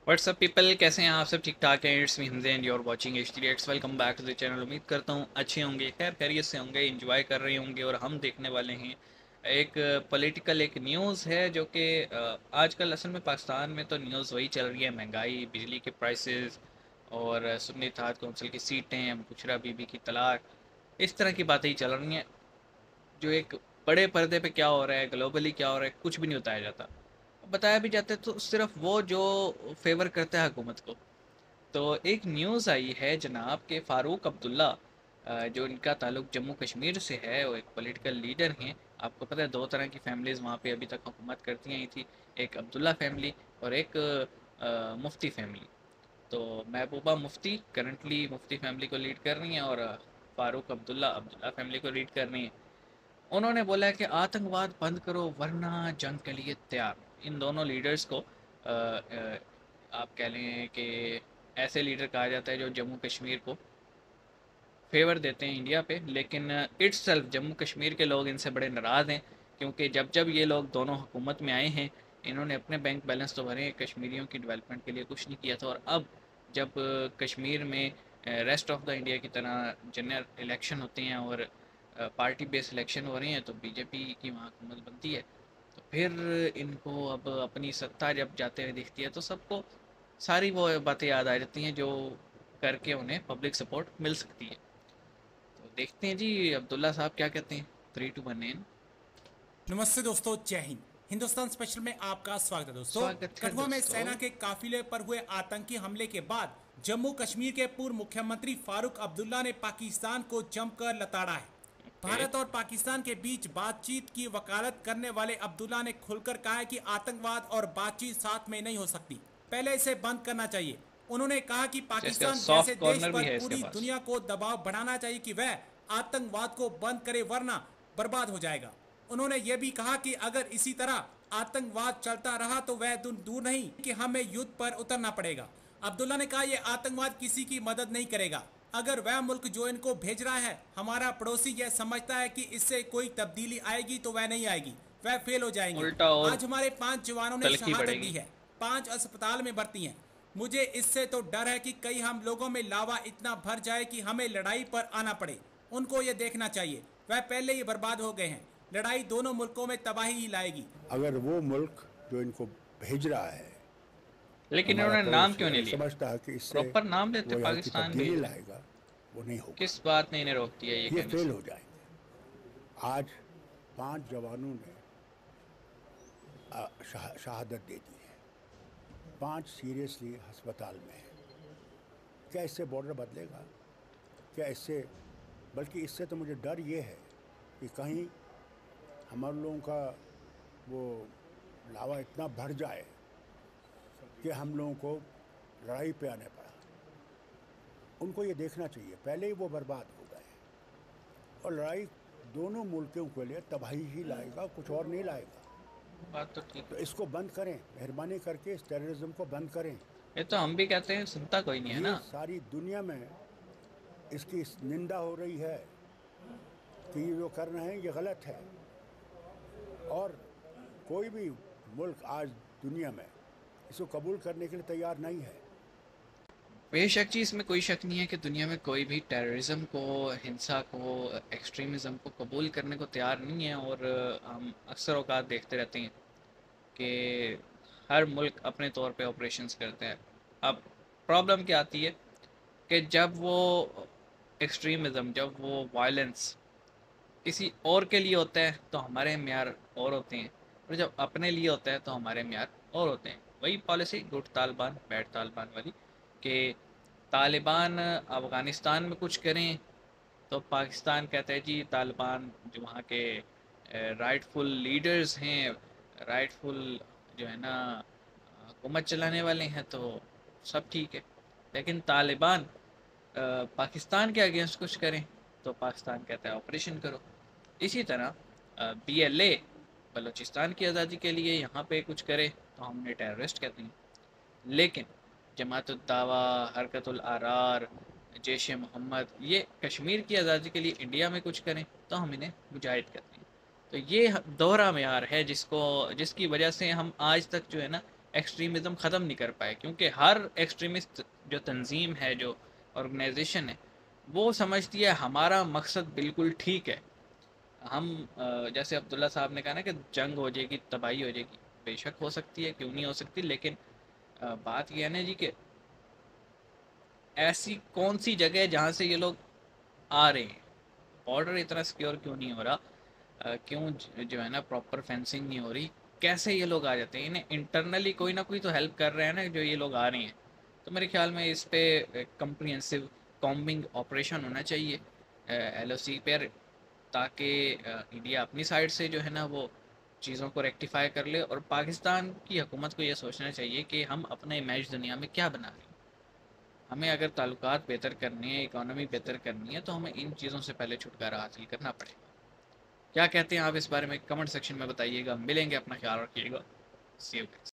WhatsApp people, कैसे हैं आप सब? ठीक ठाक हैं। It's me Hamza and you are watching HTX। Welcome back to the channel. उम्मीद करता हूँ अच्छे होंगे, खैर खैरियत से होंगे, एंजॉय कर रहे होंगे। और हम देखने वाले हैं एक पॉलिटिकल एक न्यूज़ है जो कि आजकल असल में पाकिस्तान में तो न्यूज़ वही चल रही है, महंगाई, बिजली के प्राइसेस और सुन्नी इत्तेहाद कौंसिल की सीटें, मुशर्रफ बीबी की तलाक, इस तरह की बातें ही चल रही हैं। जो एक बड़े पर्दे पे क्या हो रहा है, ग्लोबली क्या हो रहा है, कुछ भी नहीं बताया जाता। बताया भी जाता है तो सिर्फ वो जो फेवर करता है हुकूमत को। तो एक न्यूज़ आई है जनाब के फ़ारूक अब्दुल्ला, जो इनका ताल्लुक जम्मू कश्मीर से है, वो एक पॉलिटिकल लीडर हैं। आपको पता है दो तरह की फैमिलीज़ वहाँ पे अभी तक हुकूमत करती आई थी, एक अब्दुल्ला फैमिली और एक मुफ्ती फैमिली। तो महबूबा मुफ्ती करंटली मुफ्ती फैमिली को लीड कर रही हैं और फ़ारूक अब्दुल्ला अब्दुल्ला फैमिली को लीड कर रही हैं। उन्होंने बोला है कि आतंकवाद बंद करो वरना जंग के लिए तैयार। इन दोनों लीडर्स को आप कह लें कि ऐसे लीडर कहा जाता है जो जम्मू कश्मीर को फेवर देते हैं इंडिया पे, लेकिन इट्स सेल्फ जम्मू कश्मीर के लोग इनसे बड़े नाराज़ हैं, क्योंकि जब जब ये लोग दोनों हुकूमत में आए हैं इन्होंने अपने बैंक बैलेंस तो भरे हैं, कश्मीरियों की डेवलपमेंट के लिए कुछ नहीं किया था। और अब जब कश्मीर में रेस्ट ऑफ द इंडिया की तरह जनरल इलेक्शन होते हैं और पार्टी बेस्ड इलेक्शन हो रहे हैं तो बीजेपी की वहाँ हुकूमत बनती है, तो फिर इनको अब अपनी सत्ता जब जाते हुए दिखती है तो सबको सारी वो बातें याद आ जाती हैं जो करके उन्हें पब्लिक सपोर्ट मिल सकती है। तो देखते हैं जी अब्दुल्ला साहब क्या कहते हैं। 3 2 1 एन। नमस्ते दोस्तों, जय हिंद। हिंदुस्तान स्पेशल में आपका स्वागत है दोस्तों। स्वागत है कठुआ में दोस्तों। सेना के काफिले पर हुए आतंकी हमले के बाद जम्मू कश्मीर के पूर्व मुख्यमंत्री फारूक अब्दुल्ला ने पाकिस्तान को जमकर लताड़ा है। भारत और पाकिस्तान के बीच बातचीत की वकालत करने वाले अब्दुल्ला ने खुलकर कहा है कि आतंकवाद और बातचीत साथ में नहीं हो सकती, पहले इसे बंद करना चाहिए। उन्होंने कहा कि इसका पाकिस्तान जैसे सॉफ्ट देश कॉर्नर भी पर है इसके पूरी पास। दुनिया को दबाव बढ़ाना चाहिए कि वह आतंकवाद को बंद करे वरना बर्बाद हो जाएगा। उन्होंने यह भी कहा कि अगर इसी तरह आतंकवाद चलता रहा तो वह दिन दूर नहीं कि हमें युद्ध पर उतरना पड़ेगा। अब्दुल्ला ने कहा यह आतंकवाद किसी की मदद नहीं करेगा। अगर वह मुल्क जो इनको भेज रहा है हमारा पड़ोसी यह समझता है कि इससे कोई तब्दीली आएगी तो वह नहीं आएगी, वह फेल हो जाएंगे। उल्टा और आज हमारे 5 जवानों ने तलखी शहादत दी बढ़ेगी। है, 5 अस्पताल में भर्ती हैं। मुझे इससे तो डर है कि कहीं हम लोगों में लावा इतना भर जाए कि हमें लड़ाई पर आना पड़े। उनको ये देखना चाहिए वह पहले ही बर्बाद हो गए हैं। लड़ाई दोनों मुल्कों में तबाही ही लाएगी। अगर वो मुल्क जो इनको भेज रहा है लेकिन हमारा इन्होंने नाम पड़ोसी क्यों नहीं अगर लिया? समझता है कि इससे प्रॉपर नाम लेते वो यहाँ की पाकिस्तान तब्दीली भेज रहे। लाएगा, वो नहीं होगा। किस बात ने इन्हें रोक दिया ये ये कहने फेल से? हो जाएंगे। आज 5 जवानों ने शहादत दे दी है, 5 सीरियसली अस्पताल में है। क्या इससे बॉर्डर बदलेगा? क्या इससे, बल्कि इससे तो मुझे डर ये है कि कहीं हमारे लोगों का वो लावा इतना भर जाए कि हम लोगों को लड़ाई पे आने पड़ा। उनको ये देखना चाहिए पहले ही वो बर्बाद हो गए और लड़ाई दोनों मुल्कों के लिए तबाही ही लाएगा, कुछ और नहीं लाएगा। बात तो ठीक तो है। इसको बंद करें, मेहरबानी करके इस टेररिज्म को बंद करें। ये तो हम भी कहते हैं, सुनता कोई नहीं है ये ना। सारी दुनिया में इसकी निंदा हो रही है कि ये जो कर रहे हैं ये गलत है, और कोई भी मुल्क आज दुनिया में इसको कबूल करने के लिए तैयार नहीं है। बेशक जी, इसमें कोई शक नहीं है कि दुनिया में कोई भी टेररिज्म को, हिंसा को, एक्सट्रीमिज़म को कबूल करने को तैयार नहीं है। और हम अक्सर औकात देखते रहते हैं कि हर मुल्क अपने तौर पे ऑपरेशंस करते हैं। अब प्रॉब्लम क्या आती है कि जब वो एक्सट्रीमिज़म, जब वो वायलेंस किसी और के लिए होता है तो हमारे म्यार और होते हैं, और जब अपने लिए होता है तो हमारे म्यार और होते हैं। वही policy good Taliban bad Taliban वाली, कि तालिबान अफ़गानिस्तान में कुछ करें तो पाकिस्तान कहता है जी तालिबान जो वहाँ के राइटफुल लीडर्स हैं, राइटफुल जो है ना हुकूमत चलाने वाले हैं, तो सब ठीक है। लेकिन तालिबान पाकिस्तान के अगेंस्ट कुछ करें तो पाकिस्तान कहता है ऑपरेशन करो। इसी तरह BLA बलूचिस्तान की आज़ादी के लिए यहाँ पे कुछ करे तो हम उन्हें टेररिस्ट कहते हैं। लेकिन जमातुद दावा, हरकतुल आरार, जैश ए मोहम्मद ये कश्मीर की आज़ादी के लिए इंडिया में कुछ करें तो हम इन्हें मुजाहिद कहते हैं। तो ये दोहरा मेयार है जिसकी वजह से हम आज तक जो है ना एक्सट्रीमिज़म ख़त्म नहीं कर पाए, क्योंकि हर एक्सट्रीमिस्ट जो तंजीम है, जो ऑर्गेनाइजेशन है, वो समझती है हमारा मकसद बिल्कुल ठीक है। हम जैसे अब्दुल्ला साहब ने कहा ना कि जंग हो जाएगी, तबाही हो जाएगी, बेशक हो सकती है, क्यों नहीं हो सकती, लेकिन बात यह है ना जी कि ऐसी कौन सी जगह है जहाँ से ये लोग आ रहे हैं, बॉर्डर इतना सिक्योर क्यों नहीं हो रहा, क्यों जो है ना प्रॉपर फेंसिंग नहीं हो रही, कैसे ये लोग आ जाते हैं, इन्हें इंटरनली कोई ना कोई तो हेल्प कर रहे हैं ना जो ये लोग आ रहे हैं। तो मेरे ख्याल में इस पे कम्प्रीहेंसिव कॉम्बिंग ऑपरेशन होना चाहिए LOC पर, ताकि इंडिया अपनी साइड से जो है ना वो चीज़ों को रेक्टिफाई कर ले, और पाकिस्तान की हुकूमत को ये सोचना चाहिए कि हम अपने इमेज दुनिया में क्या बना रहे हैं। हमें अगर ताल्लुकात बेहतर करने हैं, इकोनॉमी बेहतर करनी है, तो हमें इन चीज़ों से पहले छुटकारा हासिल करना पड़ेगा। क्या कहते हैं आप इस बारे में, कमेंट सेक्शन में बताइएगा। मिलेंगे, अपना ख्याल रखिएगा। सी यू गाइस।